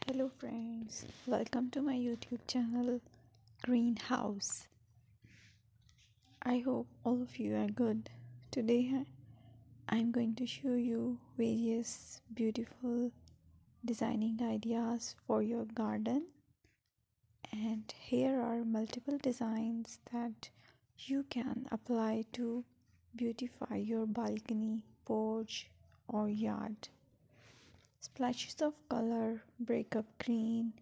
Hello friends, welcome to my YouTube channel Greenhouse. I hope all of you are good. Today I'm going to show you various beautiful designing ideas for your garden, and here are multiple designs that you can apply to beautify your balcony, porch or yard. Splashes of color break up green,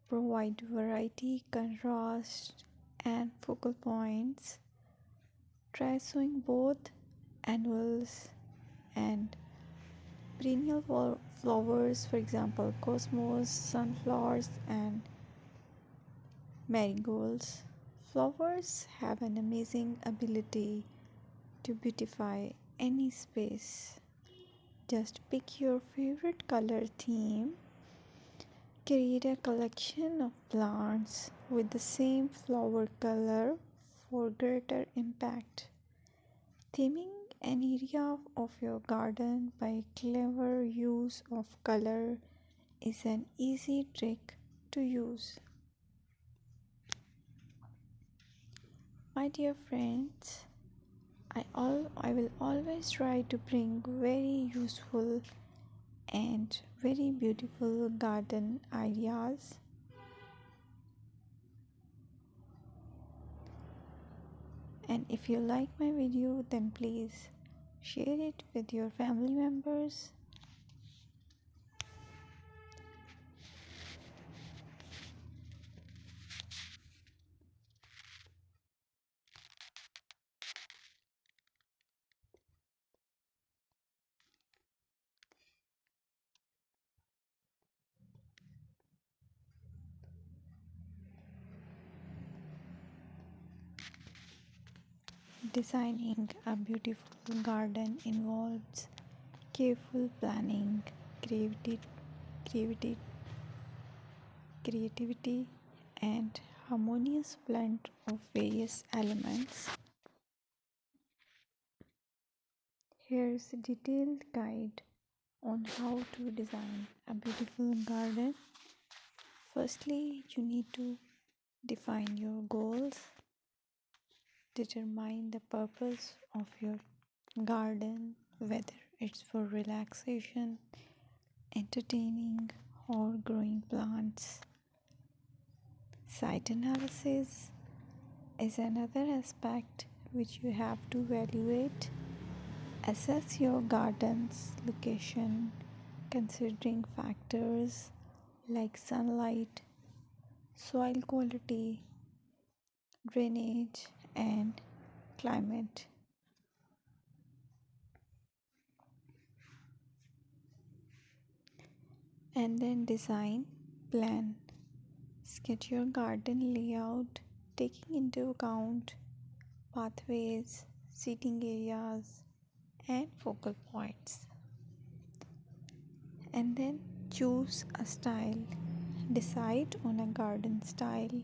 provide variety, contrast, and focal points. Try sowing both annuals and perennial flowers, for example, cosmos, sunflowers, and marigolds. Flowers have an amazing ability to beautify any space. Just pick your favorite color theme. Create a collection of plants with the same flower color for greater impact. Theming an area of your garden by clever use of color is an easy trick to use. My dear friends, I will always try to bring very useful and very beautiful garden ideas. And if you like my video, then please share it with your family members. Designing a beautiful garden involves careful planning, creativity, creativity, creativity, and harmonious blend of various elements. Here's a detailed guide on how to design a beautiful garden. Firstly, you need to define your goals, determine the purpose of your garden, whether it's for relaxation, entertaining, or growing plants. Site analysis is another aspect which you have to evaluate. Assess your garden's location considering factors like sunlight, soil quality, drainage, and climate. And then design, plan. Sketch your garden layout taking into account pathways, seating areas, and focal points. And then choose a style. Decide on a garden style